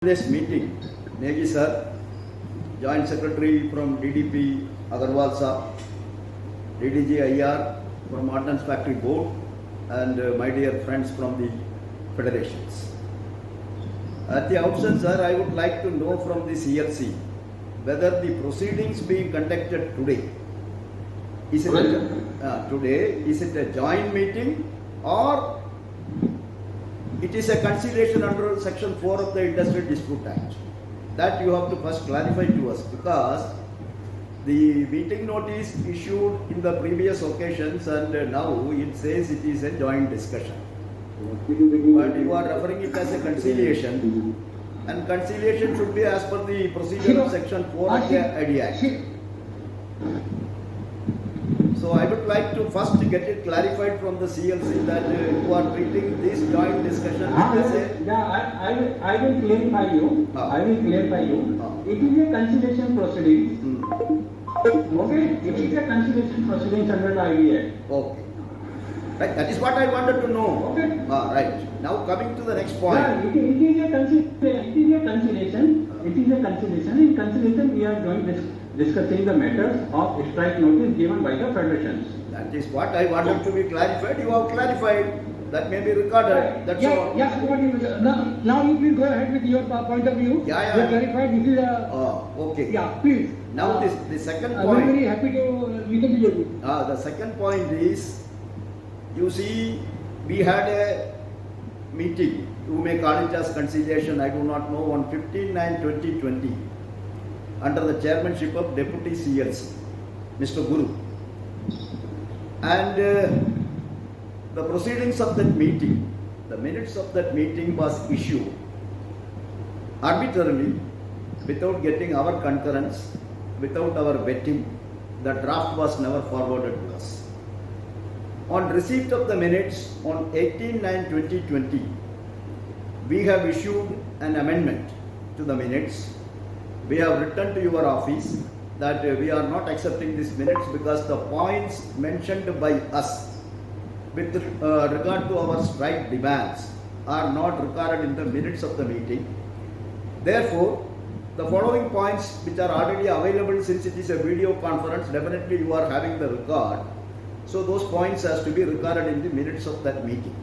This meeting, Negi sir, Joint Secretary from DDP Agarwal sir, DDG IR from Ordnance Factory Board, and my dear friends from the federations. At the outset, sir, I would like to know from the CLC whether the proceedings being conducted today is it a joint meeting or it is a conciliation under Section 4 of the Industrial Dispute Act. That you have to first clarify to us, because the meeting notice issued in the previous occasions and now it says it is a joint discussion. But you are referring it as a conciliation, and conciliation should be as per the procedure of Section 4 of the ID Act. So I would like to first get it clarified from the CLC that you are treating this joint discussion as a... I will clarify you. It is a conciliation proceedings. Okay? It is a conciliation proceedings under the IDA. Okay. Right. That is what I wanted to know. Okay. Right. Now coming to the next point. Yeah, it is a conciliation. In conciliation, we are going to discussing the matters of strike notice given by the federations. That is what I wanted to be clarified. You have clarified. That may be recorded. That's all. Yeah. Now you please go ahead with your point of view. Yeah. You clarified. This is a. Okay. Yeah, please. Now the second point. I'm very happy to listen to you. The second point is, you see, we had a meeting. You may call it as conciliation. I do not know, on 15/9/2020. Under the chairmanship of Deputy CLC, Mr. Guru. And the proceedings of that meeting, the minutes of that meeting was issued arbitrarily, without getting our concurrence, without our vetting. The draft was never forwarded to us. On receipt of the minutes on 18/9/2020, we have issued an amendment to the minutes. We have written to your office that we are not accepting these minutes because the points mentioned by us with regard to our strike demands are not recorded in the minutes of the meeting. Therefore, the following points, which are already available since it is a video conference, definitely you are having the record. So those points has to be recorded in the minutes of that meeting.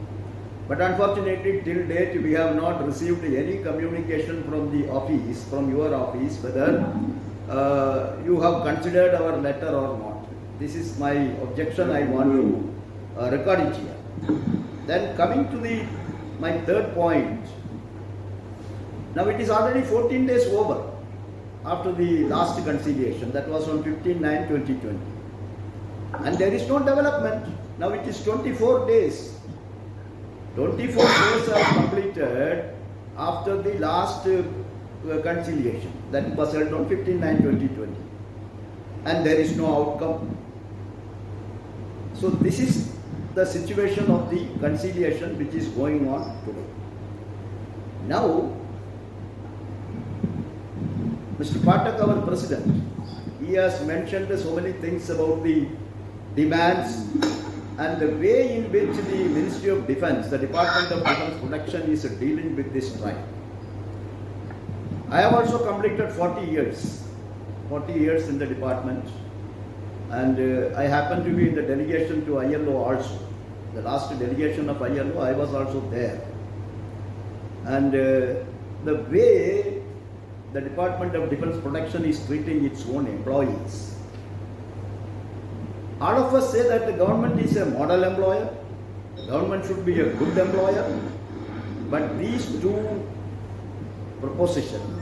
But unfortunately, till date, we have not received any communication from the office, from your office, whether you have considered our letter or not. This is my objection. I want to record it here. Then coming to my third point. Now it is already 14 days over after the last conciliation. That was on 15/9/2020. And there is no development. Now it is 24 days. 24 days are completed after the last conciliation that was held on 15/9/2020, and there is no outcome. So this is the situation of the conciliation which is going on today. Now, Mr. Patak, our president, he has mentioned so many things about the demands and the way in which the Ministry of Defence, the Department of Defence Protection, is dealing with this strike. I have also completed 40 years in the department, and I happen to be in the delegation to ILO also. The last delegation of ILO, I was also there. And the way the Department of Defence Protection is treating its own employees, all of us say that the government is a model employer, the government should be a good employer, but these two propositions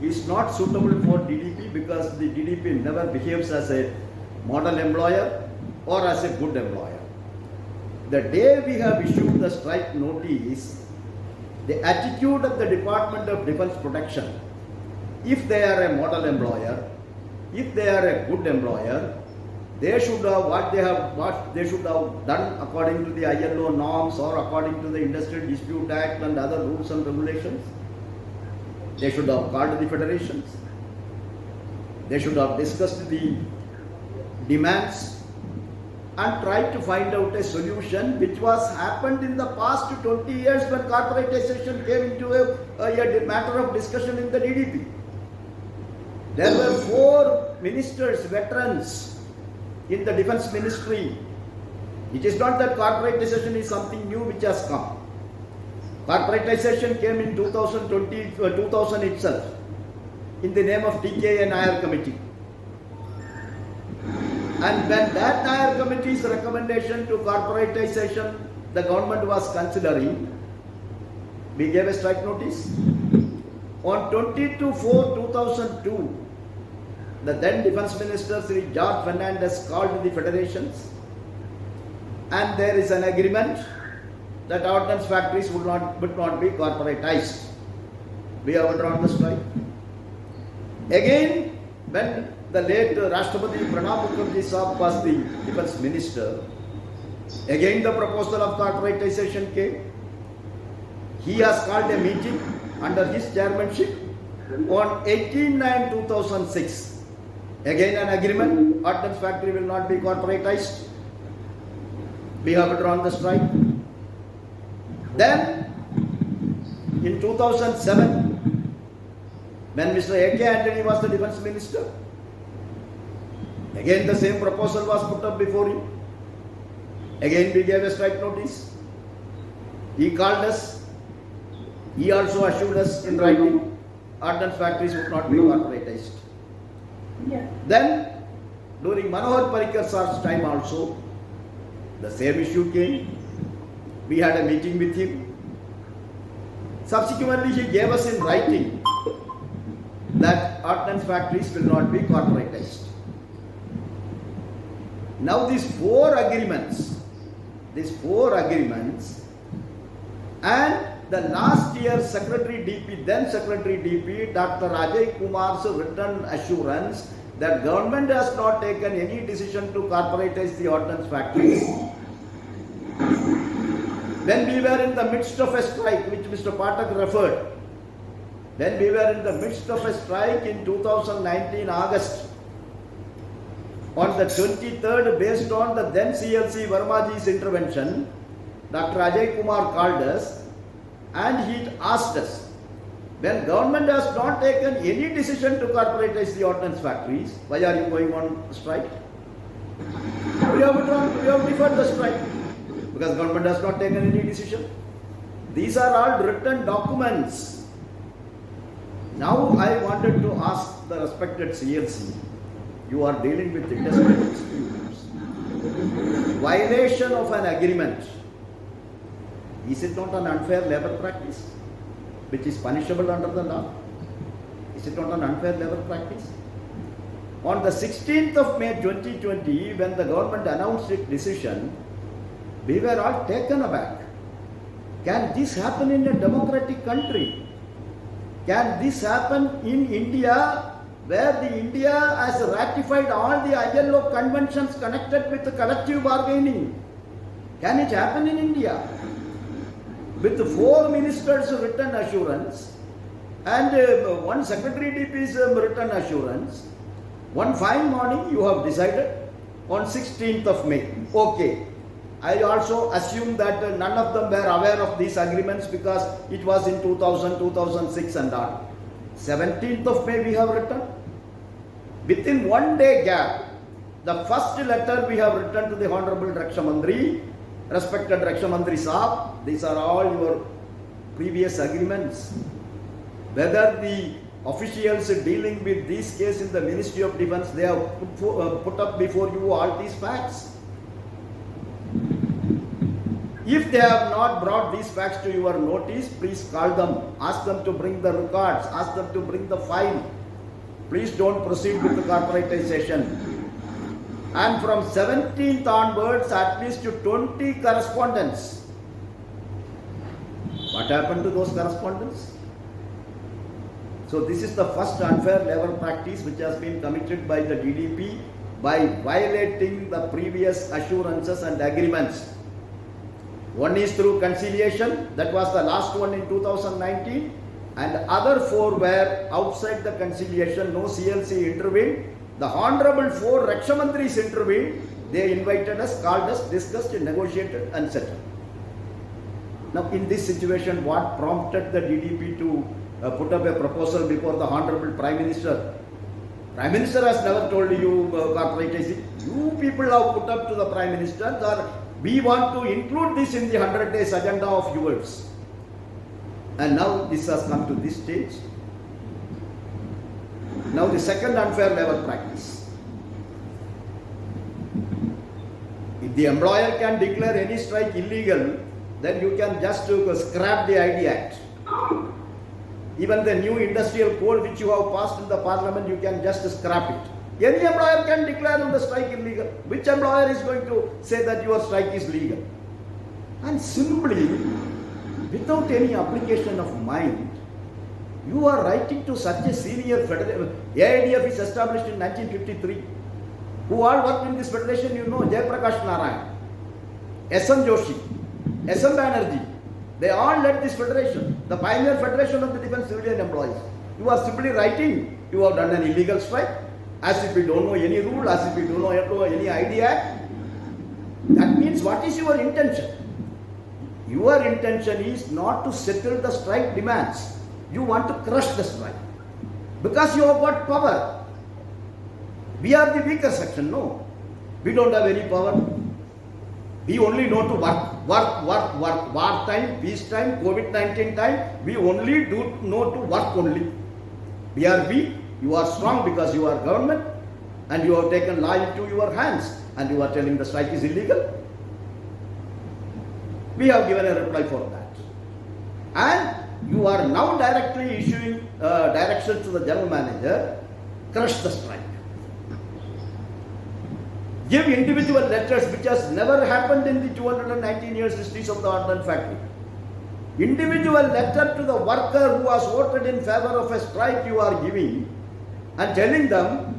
is not suitable for DDP, because the DDP never behaves as a model employer or as a good employer. The day we have issued the strike notice, the attitude of the Department of Defence Protection, if they are a model employer, if they are a good employer, they should have what they should have done according to the ILO norms or according to the Industrial Dispute Act and other rules and regulations. They should have called the federations. They should have discussed the demands and try to find out a solution which was happened in the past 20 years when corporatization came into a matter of discussion in the DDP. There were 4 ministers, veterans in the defense ministry. It is not that corporatization is something new which has come. Corporatization came in 2000 itself in the name of TKA Nair Committee. And when that Nair Committee's recommendation to corporatization the government was considering, we gave a strike notice. On 22/4/2002, the then Defence Minister Sri George Fernandez called the federations, and there is an agreement that ordnance factories would not be corporatized. We have withdrawn the strike. Again, when the late Rashtrapati Pranab Mukherjee Sahab was the defence minister, again the proposal of corporatization came. He has called a meeting under his chairmanship on 18/9/2006. Again an agreement, ordnance factory will not be corporatized. We have withdrawn the strike. Then, in 2007, when Mr. A.K. Antony was the defence minister, again the same proposal was put up before him. Again we gave a strike notice. He called us. He also assured us in writing, ordnance factories would not be corporatized. Yeah. Then, during Manohar Parrikar sir's time also, the same issue came. We had a meeting with him. Subsequently, he gave us in writing that ordnance factories will not be corporatized. Now these four agreements, and the last year then Secretary DP, Dr. Ajay Kumar's written assurance that government has not taken any decision to corporatize the ordnance factories. When we were in the midst of a strike, which Mr. Pathak referred, when we were in the midst of a strike in 2019 August, on the 23rd, based on the then CLC Vermaji's intervention, Dr. Ajay Kumar called us and he asked us, when government has not taken any decision to corporatize the ordnance factories, why are you going on strike? We have deferred the strike because government has not taken any decision. These are all written documents. Now I wanted to ask the respected CLC, you are dealing with industrial disputes. Violation of an agreement, is it not an unfair labour practice which is punishable under the law? Is it not an unfair labour practice? On the 16th of May 2020, when the government announced its decision, we were all taken aback. Can this happen in a democratic country? Can this happen in India, where the India has ratified all the ILO conventions connected with the collective bargaining? Can it happen in India? With 4 ministers' written assurance and one Secretary DP's written assurance, one fine morning you have decided on 16th of May. Okay. I also assume that none of them were aware of these agreements because it was in 2000, 2006 and all. 17th of May we have written. Within 1 day gap, the first letter we have written to the Honorable Raksha Mandri, respected Raksha Mandri Sahab, these are all your previous agreements. Whether the officials dealing with this case in the Ministry of Defence, they have put up before you all these facts. If they have not brought these facts to your notice, please call them, ask them to bring the records, ask them to bring the file. Please don't proceed with the corporatization. And from 17th onwards, at least 20 correspondence. What happened to those correspondence? So this is the first unfair labour practice which has been committed by the DDP by violating the previous assurances and agreements. One is through conciliation, that was the last one in 2019, and other 4 were outside the conciliation, no CLC intervened. The Honorable 4 Raksha Mandris intervened They invited us, called us, discussed, negotiated and settled. Now in this situation, what prompted the DDP to put up a proposal before the Honorable Prime Minister? Prime Minister has never told you corporatizing. You people have put up to the Prime Minister that we want to include this in the 100 days agenda of yours. And now this has come to this stage. Now the second unfair labor practice. If the employer can declare any strike illegal, then you can just scrap the ID Act. Even the new industrial code which you have passed in the parliament, you can just scrap it. Any employer can declare the strike illegal. Which employer is going to say that your strike is legal? And simply, without any application of mind, you are writing to such a senior federation. AIDF is established in 1953. Who all worked in this federation, you know, Jayaprakash Narayan, S.N. Joshi, S.M. Banerjee. They all led this federation, the pioneer federation of the defense civilian employees. You are simply writing, you have done an illegal strike, as if you don't know any rule, as if you don't know any idea. That means what is your intention? Your intention is not to settle the strike demands. You want to crush the strike. Because you have got power. We are the weaker section, no. We don't have any power. We only know to work. War time, peace time, COVID-19 time, we only know to work only. We are weak, you are strong because you are government and you have taken law into your hands and you are telling the strike is illegal. We have given a reply for that. And you are now directly issuing directions to the general manager, crush the strike. Give individual letters, which has never happened in the 219 years history of the ordnance factory. Individual letter to the worker who has voted in favor of a strike you are giving and telling them,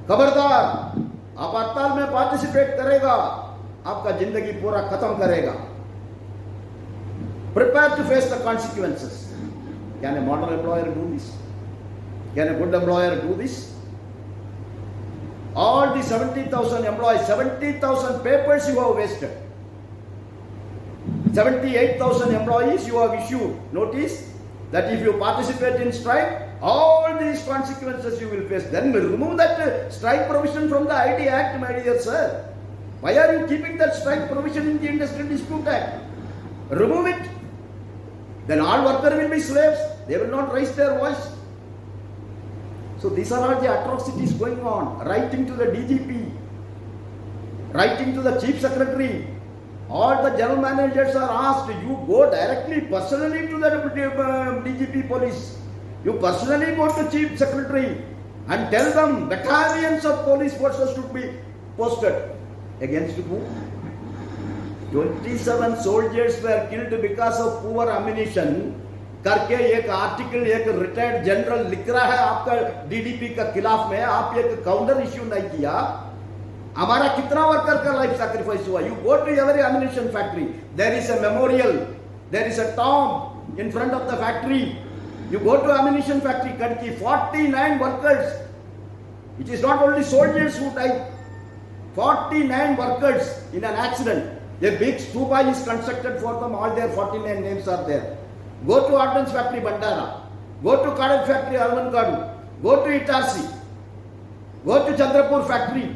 खबरदार, आप हड़ताल में participate करेगा, आपका जिंदगी पूरा खत्म करेगा. Prepare to face the consequences. Can a modern employer do this? Can a good employer do this? All the 70,000 employees, 70,000 papers you have wasted. 78,000 employees you have issued notice that if you participate in strike, all these consequences you will face. Then we'll remove that strike provision from the ID Act, my dear sir. Why are you keeping that strike provision in the Industrial Dispute Act? Remove it. Then all workers will be slaves. They will not raise their voice. So these are all the atrocities going on. Writing to the DGP, writing to the Chief Secretary. All the general managers are asked, you go directly, personally to the DGP police. You personally go to Chief Secretary and tell them battalions of police forces should be posted. Against who? 27 soldiers were killed because of poor ammunition. करके एक article एक retired general लिख रहा है आपका DDP का खिलाफ में, आप एक काउंटर इश्यू नहीं किया. हमारा कितना वर्कर का लाइफ सैक्रिफाइस हुआ. You go to every ammunition factory, there is a memorial, there is a tomb in front of the factory. You go to ammunition factory Karki, 49 workers. It is not only soldiers who died. 49 workers in an accident. A big stupa is constructed for them. All their 49 names are there. Go to Ordnance Factory Bandara, go to Kadam Factory Alvankadu, go to Itarsi, go to Chandrapur Factory.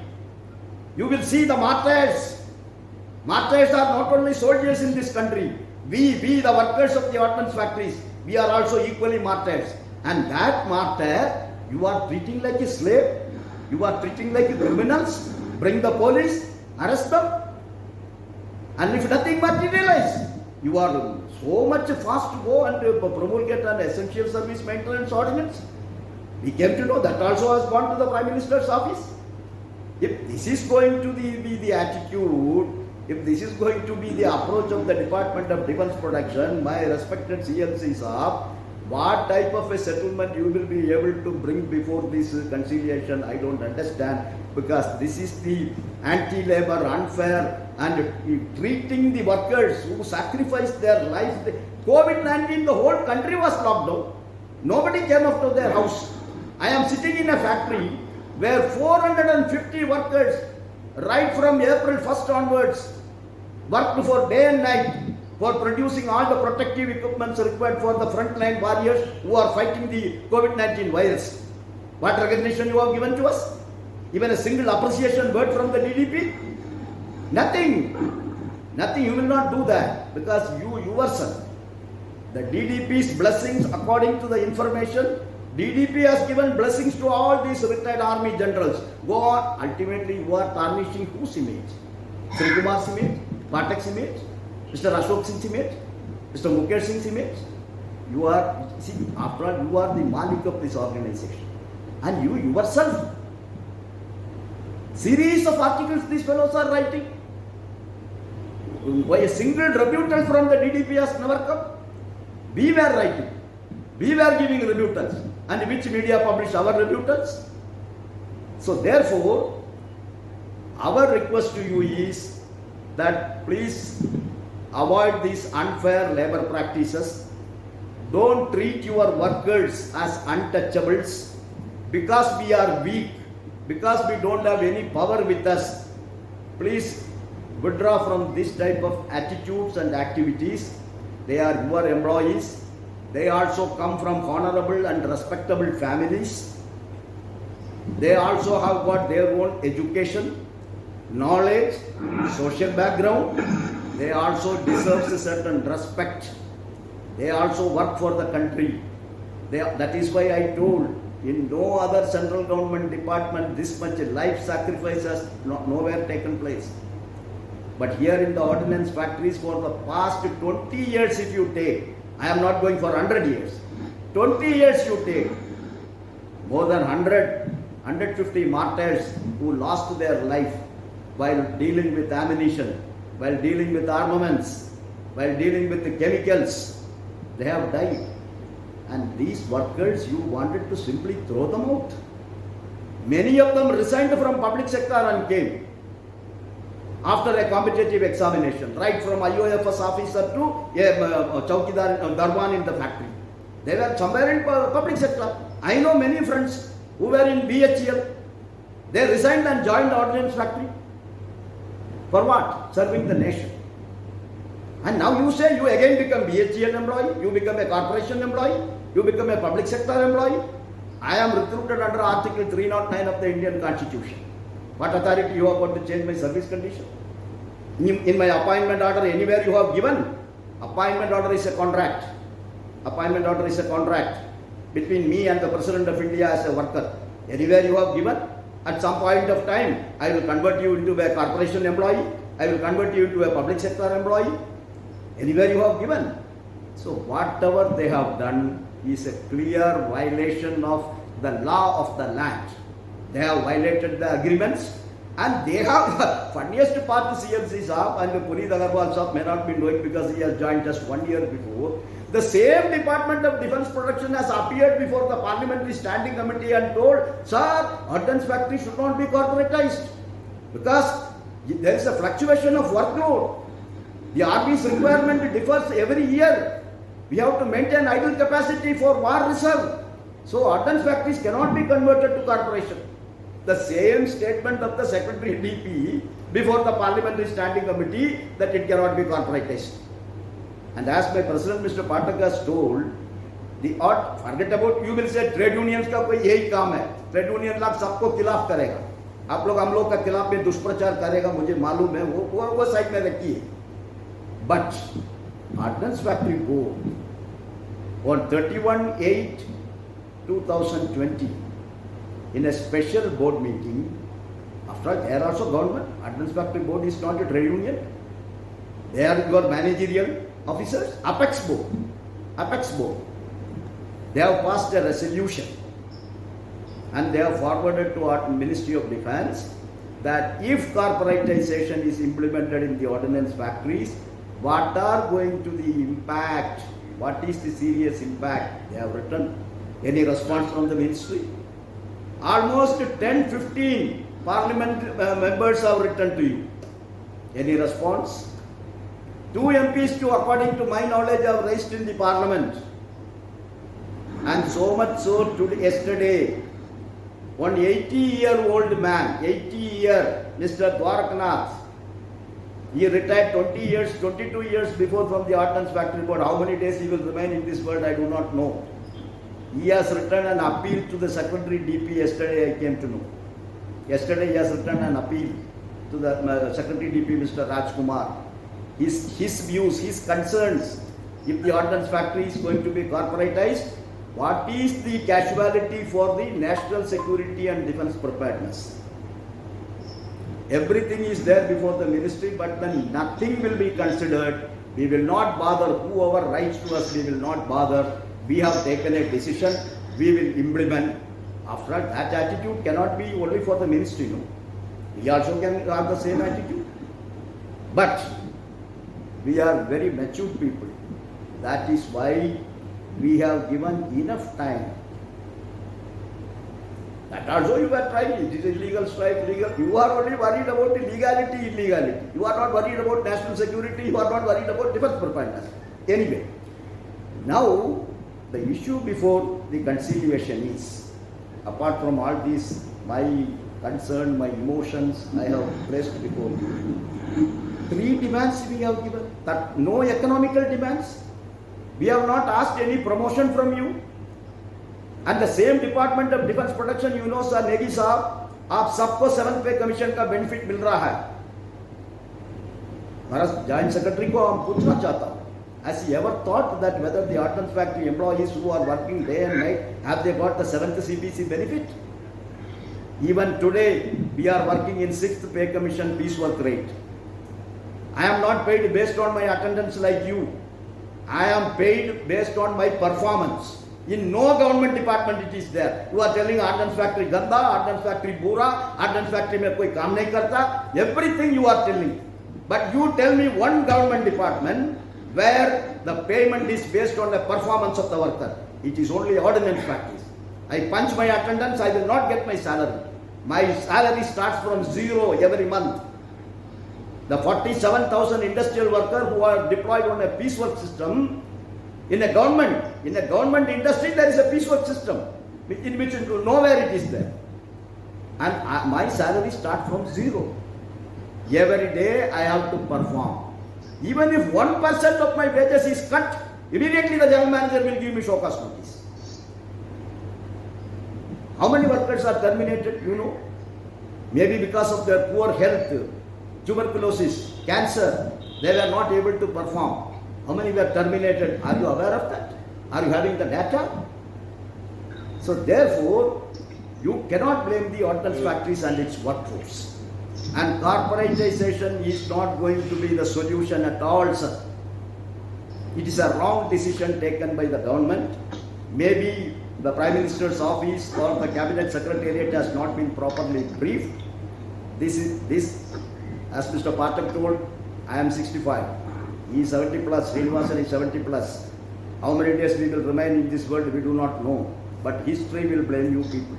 You will see the martyrs. Martyrs are not only soldiers in this country. We the workers of the ordnance factories, we are also equally martyrs. And that martyr, you are treating like a slave. You are treating like criminals. Bring the police, arrest them. And if nothing materializes, you are so much fast to go and promulgate an essential service maintenance ordinance. We came to know that also has gone to the Prime Minister's office. If this is going to be the attitude, if this is going to be the approach of the Department of Defence Production, my respected CLC Saab, what type of a settlement you will be able to bring before this conciliation, I don't understand. Because this is the anti-labor, unfair, and treating the workers who sacrificed their life. COVID-19, the whole country was locked down. Nobody came up to their house. I am sitting in a factory where 450 workers right from April 1st onwards, worked for day and night for producing all the protective equipments required for the frontline warriors who are fighting the COVID-19 virus. What recognition you have given to us? Even a single appreciation word from the DDP? Nothing. Nothing. You will not do that because you yourself, the DDP's blessings, according to the information, DDP has given blessings to all these retired army generals. Go on. Ultimately, you are tarnishing whose image? Sri Kumar's image? Pathak's image? Mr. Ashok Singh's image? Mr. Mukesh Singh's image? You are, see, after all, you are the Malik of this organization. And you yourself, series of articles these fellows are writing. Why a single rebuttal from the DDP has never come? We were writing. We were giving rebuttals. And which media published our rebuttals? So therefore, our request to you is that please avoid these unfair labor practices. Don't treat your workers as untouchables because we are weak, because we don't have any power with us. Please withdraw from this type of attitudes and activities. They are your employees. They also come from honorable and respectable families. They also have got their own education, knowledge, social background. They also deserve a certain respect. They also work for the country. That is why I told, in no other central government department this much life sacrifice has nowhere taken place. But here in the ordnance factories for the past 20 years if you take, I am not going for 100 years, 20 years you take, more than 150 martyrs who lost their life while dealing with ammunition, while dealing with armaments, while dealing with the chemicals. They have died. And these workers, you wanted to simply throw them out. Many of them resigned from public sector and came after a competitive examination, right from IOFS officer to a Chowkidar Darwan in the factory. They were somewhere in public sector. I know many friends who were in BHEL. They resigned and joined the ordnance factory. For what? Serving the nation. And now you say you again become BHEL employee, you become a corporation employee, you become a public sector employee. I am recruited under Article 309 of the Indian Constitution. What authority you have got to change my service condition? In my appointment order, anywhere you have given, appointment order is a contract. Appointment order is a contract between me and the President of India as a worker. Anywhere you have given, at some point of time, I will convert you into a corporation employee, I will convert you into a public sector employee. Anywhere you have given. So whatever they have done is a clear violation of the law of the land. They have violated the agreements and they have, funniest part the CMC Saab and the Puneet Agarwal Saab may not be knowing because he has joined just 1 year before. The same Department of Defence Production has appeared before the Parliamentary Standing Committee and told, sir, ordnance factory should not be corporatized because there is a fluctuation of workload. The army's requirement differs every year. We have to maintain idle capacity for war reserve. So ordnance factories cannot be converted to corporation. The same statement of the Secretary DP before the Parliamentary Standing Committee that it cannot be corporatized. And as my President Mr. Pathak has told, forget about, you will say trade unions का कोई यही काम है. Trade union लोग सबको खिलाफ करेगा. आप लोग हम लोग का खिलाफ में दुष्प्रचार करेगा, मुझे मालूम है, वो साइड में रखिए. But Ordnance Factory Board on 31/8/2020 in a special board meeting, after all they are also government, Ordnance Factory Board is not a trade union, they are your managerial officers, Apex Board, they have passed a resolution and they have forwarded to our Ministry of Defence that if corporatization is implemented in the ordnance factories, what are going to the impact? What is the serious impact? They have written. Any response from the ministry? Almost 10-15 parliament members have written to you. Any response? 2 MPs too, according to my knowledge, have raised in the parliament. And so much so, yesterday, One 80-year-old man, 80-year Mr. Dwarakanath, he retired 22 years before from the Ordnance Factory Board. How many days he will remain in this world, I do not know. He has written an appeal to the Secretary DP yesterday, I came to know. Yesterday he has written an appeal to the Secretary DP, Mr. Rajkumar. His views, his concerns, if the Ordnance Factory is going to be corporatized, what is the casualty for the national security and defense preparedness? Everything is there before the ministry, but then nothing will be considered. We will not bother. Whoever writes to us, we will not bother. We have taken a decision. We will implement. After all, that attitude cannot be only for the ministry. No, we also can have the same attitude. But we are very mature people. That is why we have given enough time. That also you are trying. It is illegal strike, legal. You are only worried about the legality, illegality. You are not worried about national security. You are not worried about defense preparedness. Anyway, now the issue before the conciliation is, apart from all these, my concern, my emotions, I have placed before you. 3 demands we have given. That no economical demands. We have not asked any promotion from you. And the same Department of Defense Protection, you know, sir, Negi साहब, आप सबको 7th पे commission का benefit मिल रहा है. हमारा joint secretary को हम पूछना चाहता हूँ. Has he ever thought that whether the Ordnance Factory employees who are working day and night, have they got the 7th CPC benefit? Even today, we are working in 6th pay commission piecework rate. I am not paid based on my attendance like you. I am paid based on my performance. In no government department it is there. You are telling Ordnance Factory ganda, Ordnance Factory bura, Ordnance Factory mein koi kaam nahi karta. Everything you are telling. But you tell me one government department where the payment is based on the performance of the worker. It is only ordinance factories. I punch my attendance, I will not get my salary. My salary starts from 0 every month. The 47,000 industrial workers who are deployed on a piecework system, in a government industry, there is a piecework system in which nowhere it is there. And my salary starts from 0. Every day I have to perform. Even if 1% of my wages is cut, immediately the general manager will give me show cause notice. How many workers are terminated? You know, maybe because of their poor health, tuberculosis, cancer, they were not able to perform. How many were terminated? Are you aware of that? Are you having the data? So therefore, you cannot blame the ordnance factories and its workforce. And corporatization is not going to be the solution at all, sir. It is a wrong decision taken by the government. Maybe the Prime Minister's office or the Cabinet Secretariat has not been properly briefed. This, as Mr. Pathak told, I am 65. He is 70 plus, Srinivasan is 70 plus. How many days we will remain in this world, we do not know. But history will blame you people.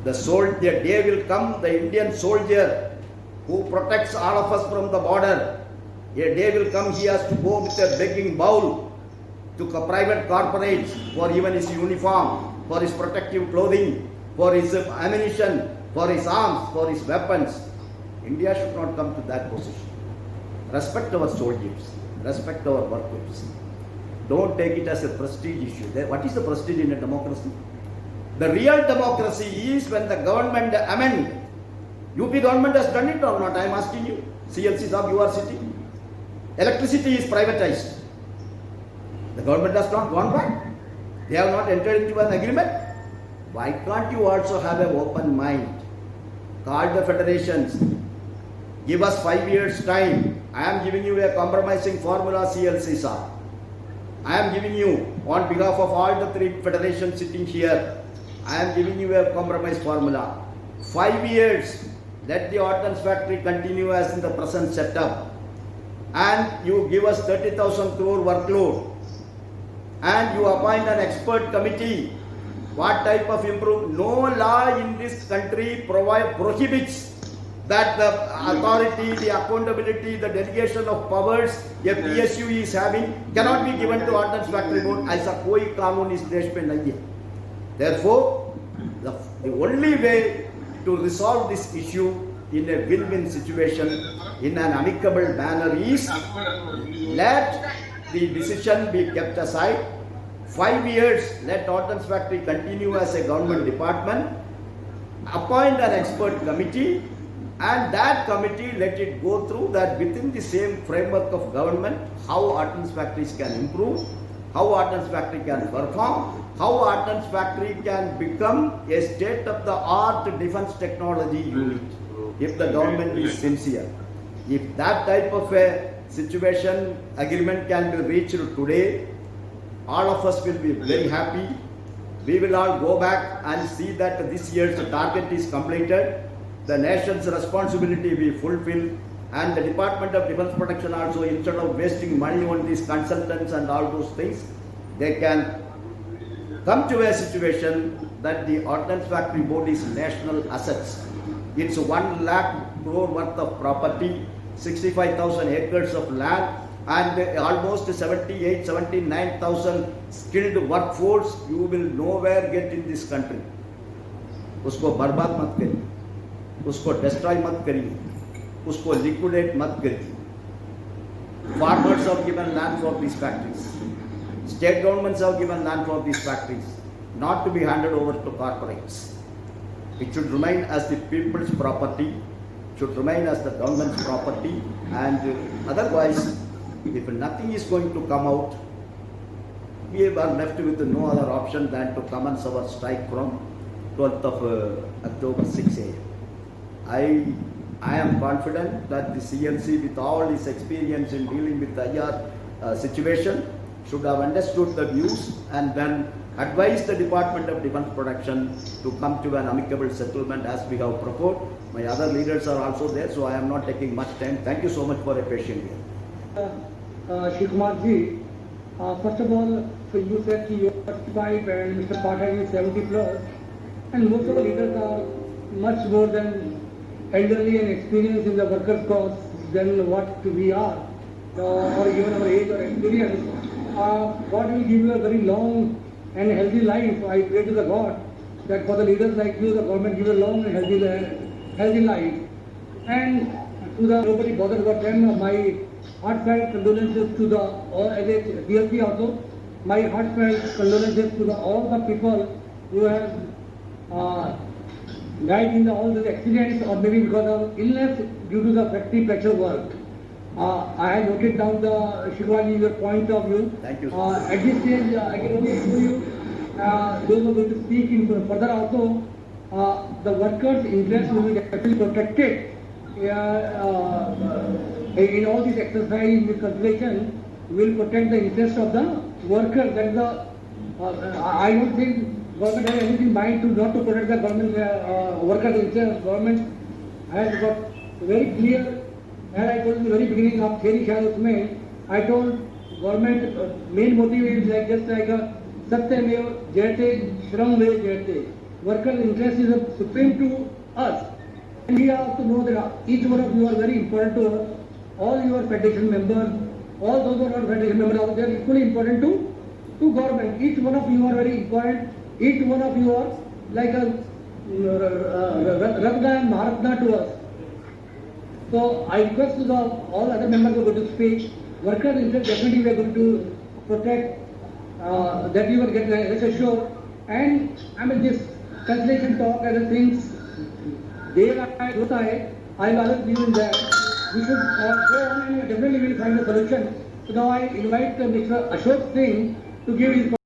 The day will come, the Indian soldier who protects all of us from the border, a day will come, he has to go with a begging bowl to private corporates for even his uniform, for his protective clothing, for his ammunition, for his arms, for his weapons. India should not come to that position. Respect our soldiers, respect our workers. Don't take it as a prestige issue. What is the prestige in a democracy? The real democracy is when the government amend. UP government has done it or not? I am asking you. CLC sahab, you are sitting. Electricity is privatized. The government has not gone back. They have not entered into an agreement. Why can't you also have an open mind? Call the federations. Give us 5 years time. I am giving you a compromising formula, CLC sahab. I am giving you, on behalf of all the 3 federations sitting here, I am giving you a compromise formula. 5 years, let the ordnance factory continue as in the present setup. And you give us 30,000 crore workload. And you appoint an expert committee. What type of improvement? No law in this country prohibits that the authority, the accountability, the delegation of powers a PSU is having cannot be given to Ordnance Factory Board. ऐसा कोई कानून इस देश में नहीं है. Therefore, The only way to resolve this issue in a win-win situation, in an amicable manner, is let the decision be kept aside. 5 years, let Ordnance Factory continue as a government department, appoint an expert committee, and that committee let it go through that within the same framework of government, how Ordnance Factories can improve, how Ordnance Factory can perform, how Ordnance Factory can become a state-of-the-art defense technology unit if the government is sincere. If that type of a situation agreement can be reached today, all of us will be very happy. We will all go back and see that this year's target is completed, the nation's responsibility be fulfilled, and the Department of Defense Protection also, instead of wasting money on these consultants and all those things, they can come to a situation that the Ordnance Factory Board is national assets. It's 1 lakh crore worth of property, 65,000 acres of land, and almost 79,000 skilled workforce. You will nowhere get in this country. उसको बर्बाद मत करिए, उसको destroy मत करिए, उसको liquidate मत करिए. Farmers have given land for these factories. State governments have given land for these factories, not to be handed over to corporates. It should remain as the people's property, should remain as the government's property, and otherwise, if nothing is going to come out, we are left with no other option than to commence our strike from 12th of October 6 a.m. I am confident that the CNC, with all its experience in dealing with the IR situation, should have understood the views and then advise the Department of Defense Production to come to an amicable settlement as we have proposed. My other leaders are also there, so I am not taking much time. Thank you so much for a patient hearing. Shri Kumar ji, first of all, so you said you are 65 and Mr. Pathak is 70 plus, and most of the leaders are much more than elderly and experienced in the workers' cause than what we are, or even our age or experience. God will give you a very long and healthy life. I pray to the God that for the leaders like you, the government give a long and healthy life. And to the nobody bothered about them, my heartfelt condolences to the all as a DSP also. My heartfelt condolences to all the people who have died in all the accidents or maybe because of illness due to the factory pressure work. I have noted down the Shivani, your point of view. Thank you. At this stage, I can only assure you, those who are going to speak in further also, the workers' interests will be definitely protected in all these exercise with consideration. Will protect the interest of the worker. That is the. I don't think government has anything in mind to not to protect the government workers' interest. Government has got very clear. And I told in the very beginning of theory usme, I told government main motive is like just like a Satyamev Jayate, Shramve Jayate. Workers' interest is supreme to us. And we have to know that each one of you are very important to us. All your federation members, all those who are not federation members, they are equally important to government. Each one of you are very important. Each one of you are like a Ratna and Mahatma to us. So I request to all other members who are going to speak, workers' interest definitely we are going to protect, that you will get rest assured. And I mean this cancellation talk and the things, I will always believe in that. We should go on and definitely will find a solution. So now I invite Mr. Ashok Singh to give his